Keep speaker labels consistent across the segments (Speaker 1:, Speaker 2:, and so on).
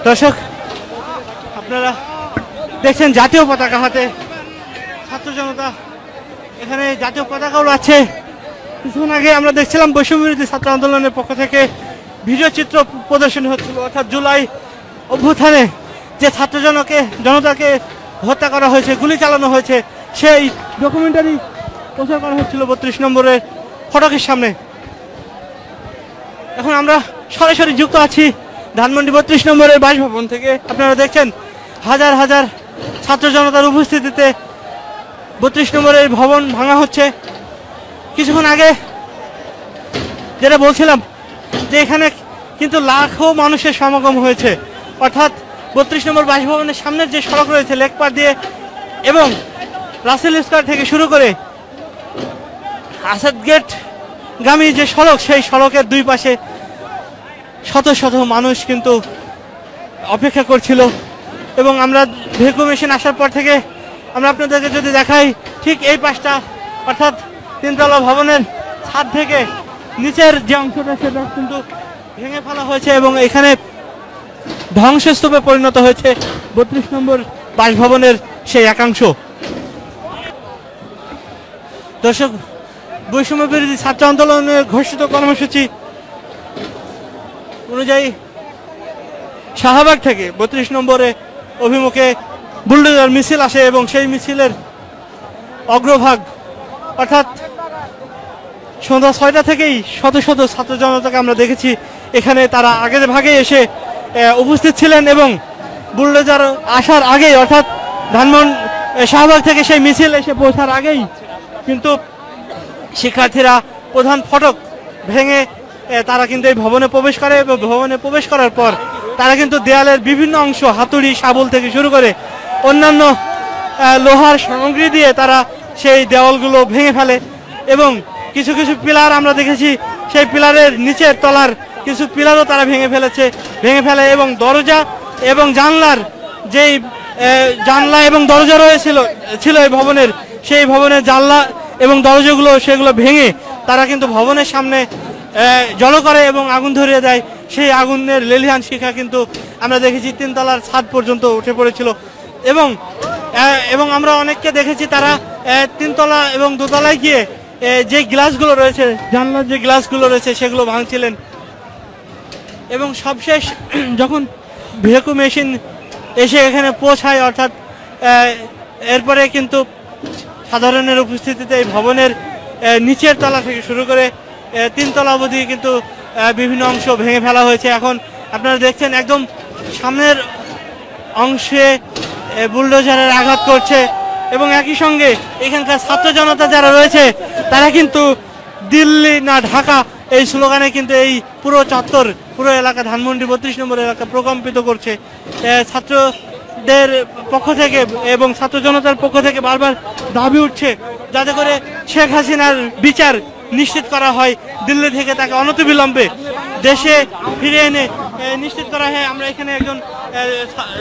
Speaker 1: দর্শক, আপনারা দেখছেন জাতীয় পতাকা হাতে ছাত্র জনতা এখানে জাতীয় পতাকা উড়াচ্ছে। কিছুক্ষণ আগে আমরা দেখছিলাম বৈষম্য বিরোধী ছাত্র আন্দোলনের পক্ষ থেকে ভিডিও চিত্র প্রদর্শন হচ্ছিল, অর্থাৎ জুলাই অভ্যুত্থানে যে ছাত্র জনতাকে হত্যা করা হয়েছে, গুলি চালানো হয়েছে, সেই ডকুমেন্টারি প্রচার করা হচ্ছিল 32 নম্বরের ফটকের সামনে। এখন আমরা সরাসরি যুক্ত আছি ধানমন্ডি 32 নম্বরের বাসভবন থেকে। আপনারা দেখছেন হাজার হাজার ছাত্র জনতার উপস্থিতিতে 32 নম্বরের ভবন ভাঙা হচ্ছে। কিছুক্ষণ আগে যেটা বলছিলাম যে এখানে কিন্তু লাখো মানুষের সমাগম হয়েছে, অর্থাৎ 32 নম্বর বাসভবনের সামনের যে সড়ক রয়েছে লেকপার দিয়ে এবং রাসেল স্কয়ার থেকে শুরু করে আসাদ গেট গামী যে সড়ক, সেই সড়কের দুই পাশে শত শত মানুষ কিন্তু অপেক্ষা করছিল। এবং আমরা ভেহিকল মেশিন আসার পর থেকে আমরা আপনাদেরকে যদি দেখাই, ঠিক এই পাশটা অর্থাৎ 3তলা ভবনের ছাদ থেকে নিচের যে অংশটা সেটা কিন্তু ভেঙে ফেলা হয়েছে এবং এখানে ধ্বংসস্তূপে পরিণত হয়েছে 32 নম্বর বাসভবনের সেই একাংশ। দর্শক, বৈষম্য বিরোধী ছাত্র আন্দোলনের ঘোষিত কর্মসূচি অনুযায়ী শাহবাগ থেকে 32 নম্বরে অভিমুখে বুলডোজার মিছিল আসে এবং সেই মিছিলের অগ্রভাগ অর্থাৎ সন্ধ্যা 6টা থেকেই শত শত ছাত্র জনতাকে আমরা দেখেছি এখানে তারা আগের ভাগে এসে উপস্থিত ছিলেন এবং বুলডোজার আসার আগেই অর্থাৎ শাহবাগ থেকে সেই মিছিল এসে পৌঁছার আগেই কিন্তু শিক্ষার্থীরা প্রধান ফটক ভেঙে তারা কিন্তু এই ভবনে প্রবেশ করে এবং ভবনে প্রবেশ করার পর তারা কিন্তু দেয়ালের বিভিন্ন অংশ হাতুড়ি শাবল থেকে শুরু করে অন্যান্য লোহার সামগ্রী দিয়ে তারা সেই দেওয়ালগুলো ভেঙে ফেলে এবং কিছু কিছু পিলার আমরা দেখেছি সেই পিলারের নিচের তলার কিছু পিলারও তারা ভেঙে ফেলে এবং দরজা এবং জানলার যেই জানলা এবং দরজা ছিল এই ভবনের, সেই ভবনের জানলা এবং দরজাগুলো সেগুলো ভেঙে তারা কিন্তু ভবনের সামনে জড়ো করে এবং আগুন ধরিয়ে দেয়। সেই আগুনের লেলিহান শিখা কিন্তু আমরা দেখেছি 3তলার ছাদ পর্যন্ত উঠে পড়েছিল এবং আমরা অনেককে দেখেছি তারা 3তলা এবং 2তলায় গিয়ে যে গ্লাসগুলো রয়েছে, জানলার যে গ্লাসগুলো রয়েছে সেগুলো ভাঙছিলেন। এবং সবশেষ যখন ভেহিকল মেশিন এসে এখানে পৌঁছায় অর্থাৎ এরপরে কিন্তু সাধারণের উপস্থিতিতে এই ভবনের নিচের তলা থেকে শুরু করে 3তলা অবধি কিন্তু বিভিন্ন অংশ ভেঙে ফেলা হয়েছে। এখন আপনারা দেখছেন একদম সামনের অংশে বুলডোজারের আঘাত করছে এবং একই সঙ্গে এখানকার ছাত্র জনতা যারা রয়েছে তারা কিন্তু দিল্লি না ঢাকা এই স্লোগানে কিন্তু এই পুরো চত্বর, পুরো এলাকা ধানমন্ডি 32 নম্বর এলাকা প্রকম্পিত করছে। ছাত্রদের পক্ষ থেকে এবং ছাত্র জনতার পক্ষ থেকে বারবার দাবি উঠছে যাতে করে শেখ হাসিনার বিচার নিশ্চিত করা হয়, দিল্লি থেকে তাকে অনতিবিলম্বে দেশে ফিরে এনে নিশ্চিত করা হয়। আমরা এখানে একজন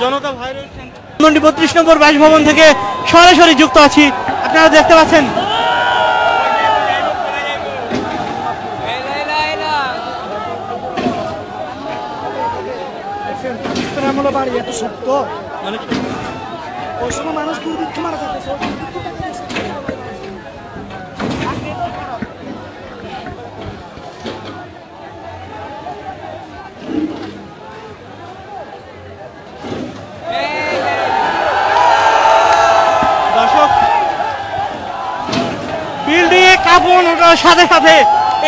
Speaker 1: জনতা ভাই রয়েছেন ধানমন্ডি 32 নম্বর বাসভবন থেকে সরাসরি যুক্ত আছি। আপনারা দেখতে পাচ্ছেন বাড়ি এত শক্ত ওই সময় মানুষ দুর্ভিক্ষ মারা যাচ্ছে। দর্শক, বিল্ডিং এ কাঁপন ওঠার সাথে সাথে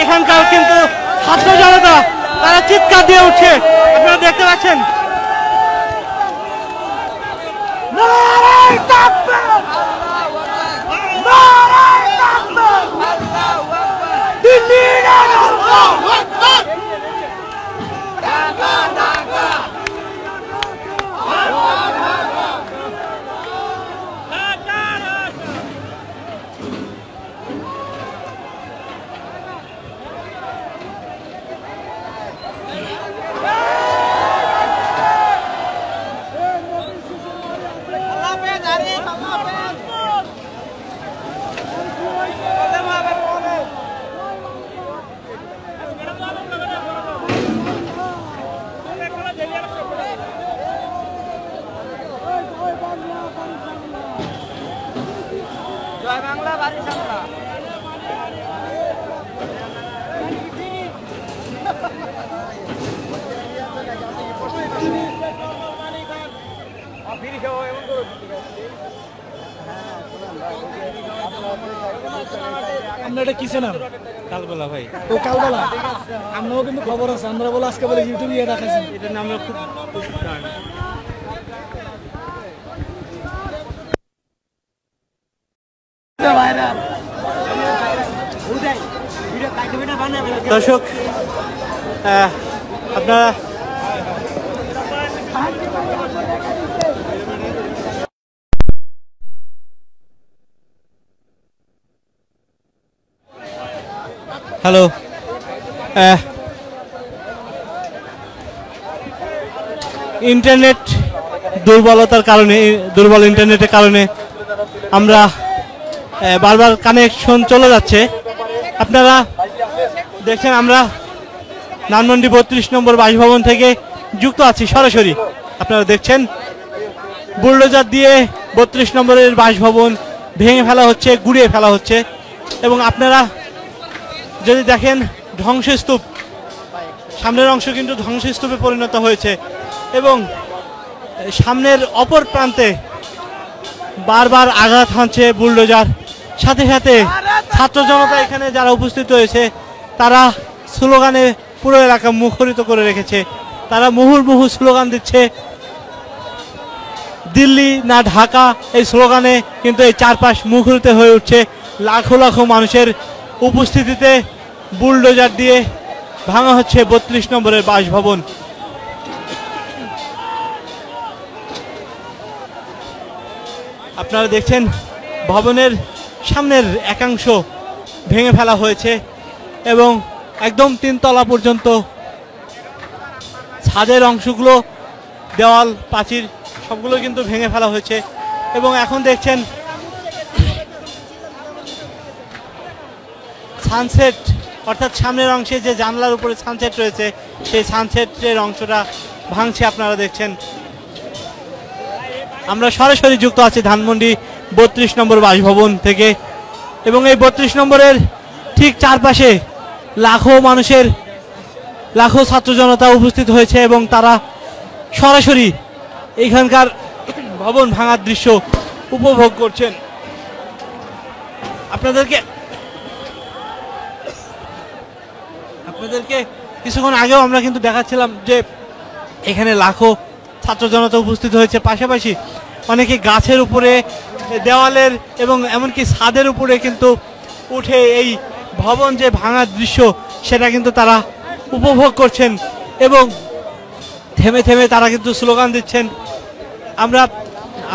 Speaker 1: এখানকার কিন্তু ছাত্র জনতা তারা চিৎকার দিয়ে উঠছে। আপনারা দেখতে পাচ্ছেন
Speaker 2: আমরা এটা কিসে নাম
Speaker 1: কালবেলা ভাই।
Speaker 2: ও কালবেলা আমরাও কিন্তু খবর আছে, আমরা বলে আজকে বলে ইউটিউবে ইয়ে রাখাইছি।
Speaker 1: এটার নামে খুব দর্শক আপনারা হ্যালো ইন্টারনেট দুর্বলতার কারণে, দুর্বল ইন্টারনেটের কারণে আমরা বারবার কানেকশন চলে যাচ্ছে। আপনারা দেখছেন আমরা ধানমন্ডি 32 নম্বর বাসভবন থেকে যুক্ত আছি সরাসরি। আপনারা দেখছেন বুলডোজার দিয়ে 32 নম্বরের বাসভবন ভেঙে ফেলা হচ্ছে, গুড়িয়ে ফেলা হচ্ছে। এবং আপনারা যদি দেখেন ধ্বংসস্তূপ, সামনের অংশ কিন্তু ধ্বংসস্তূপে পরিণত হয়েছে এবং সামনের অপর প্রান্তে বারবার আঘাত হানছে বুলডোজার। সাথে সাথে ছাত্র জনতা এখানে যারা উপস্থিত হয়েছে তারা স্লোগানে পুরো এলাকা মুখরিত করে রেখেছে। তারা মুহুর্মুহু স্লোগান দিচ্ছে, দিল্লি না ঢাকা, এই স্লোগানে কিন্তু এই চারপাশ মুখরিত হয়ে উঠছে। লাখো লাখো মানুষের উপস্থিতিতে বুলডোজার দিয়ে ভাঙা হচ্ছে 32 নম্বরের বাসভবন। আপনারা দেখছেন ভবনের সামনের একাংশ ভেঙে ফেলা হয়েছে এবং একদম 3 তলা পর্যন্ত ছাদের অংশগুলো, দেওয়াল প্রাচীর সবগুলো কিন্তু ভেঙে ফেলা হয়েছে। এবং এখন দেখছেন সানসেট, অর্থাৎ সামনের অংশে যে জানলার উপরে সানসেট রয়েছে সেই সানসেটের অংশটা ভাঙছে। আপনারা দেখছেন আমরা সরাসরি যুক্ত আছি ধানমন্ডি 32 নম্বর বাসভবন থেকে এবং এই 32 নম্বরের ঠিক চারপাশে লাখো মানুষের, লাখো ছাত্র জনতা উপস্থিত হয়েছে এবং তারা সরাসরি এইখানকার ভবন ভাঙার দৃশ্য উপভোগ করছেন। আপনাদেরকে কিছুক্ষণ আগেও আমরা কিন্তু দেখাচ্ছিলাম যে এখানে লাখো ছাত্র জনতা উপস্থিত হয়েছে, পাশাপাশি অনেকে গাছের উপরে, দেওয়ালের এবং এমনকি ছাদের উপরে কিন্তু উঠে এই ভবন যে ভাঙার দৃশ্য সেটা কিন্তু তারা উপভোগ করছেন এবং থেমে থেমে তারা কিন্তু স্লোগান দিচ্ছেন। আমরা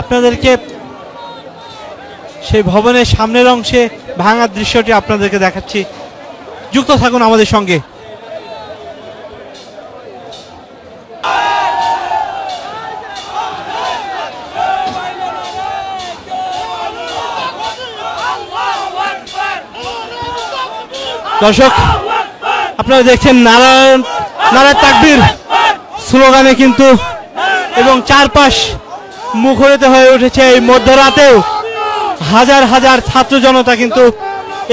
Speaker 1: আপনাদেরকে সেই ভবনের সামনের অংশে ভাঙার দৃশ্যটি আপনাদেরকে দেখাচ্ছি, যুক্ত থাকুন আমাদের সঙ্গে। দর্শক আপনারা দেখছেন নারায়ে তাকবীর স্লোগানে কিন্তু এবং চারপাশ মুখরিত হয়ে উঠেছে। এই মধ্যরাতেও হাজার হাজার ছাত্র জনতা কিন্তু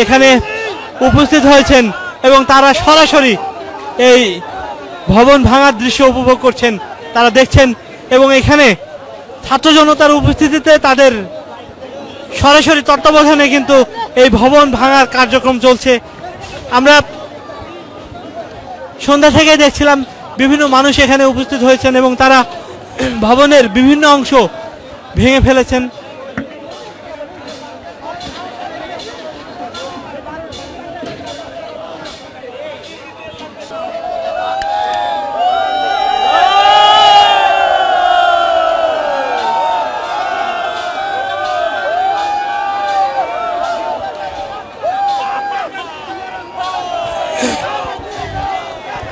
Speaker 1: এখানে উপস্থিত হয়েছেন এবং তারা সরাসরি এই ভবন ভাঙার দৃশ্য উপভোগ করছেন। তারা দেখছেন এবং এখানে ছাত্র জনতার উপস্থিতিতে তাদের সরাসরি তত্ত্বাবধানে কিন্তু এই ভবন ভাঙার কার্যক্রম চলছে। আমরা সন্ধ্যা থেকে দেখছিলাম বিভিন্ন মানুষ এখানে উপস্থিত হয়েছেন এবং তারা ভবনের বিভিন্ন অংশ ভেঙে ফেলেছেন।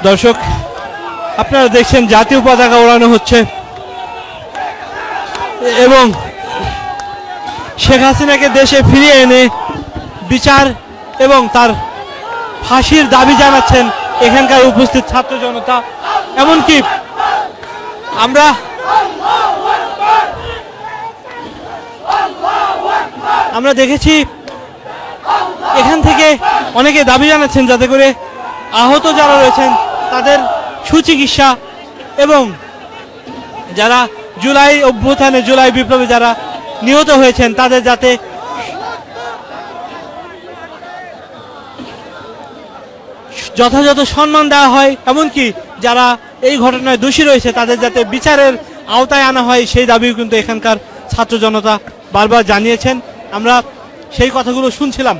Speaker 1: দর্শক আপনারা দেখছেন জাতীয় পতাকা ওড়ানো হচ্ছে এবং শেখ হাসিনাকে দেশে ফিরিয়ে এনে বিচার এবং তার ফাঁসির দাবি জানাচ্ছেন এখানকার উপস্থিত ছাত্র জনতা। এমনকি আমরা দেখেছি এখান থেকে অনেকে দাবি জানাচ্ছেন যাতে করে আহত যারা রয়েছেন তাদের সুচিকিৎসা এবং যারা জুলাই অভ্যুত্থানে জুলাই বিপ্লবে যারা নিহত হয়েছেন তাদের যাতে যথাযথ সম্মান দেওয়া হয়, এমনকি যারা এই ঘটনায় দোষী রয়েছে তাদের যাতে বিচারের আওতায় আনা হয় সেই দাবিও কিন্তু এখানকার ছাত্র জনতা বারবার জানিয়েছেন। আমরা সেই কথাগুলো শুনছিলাম।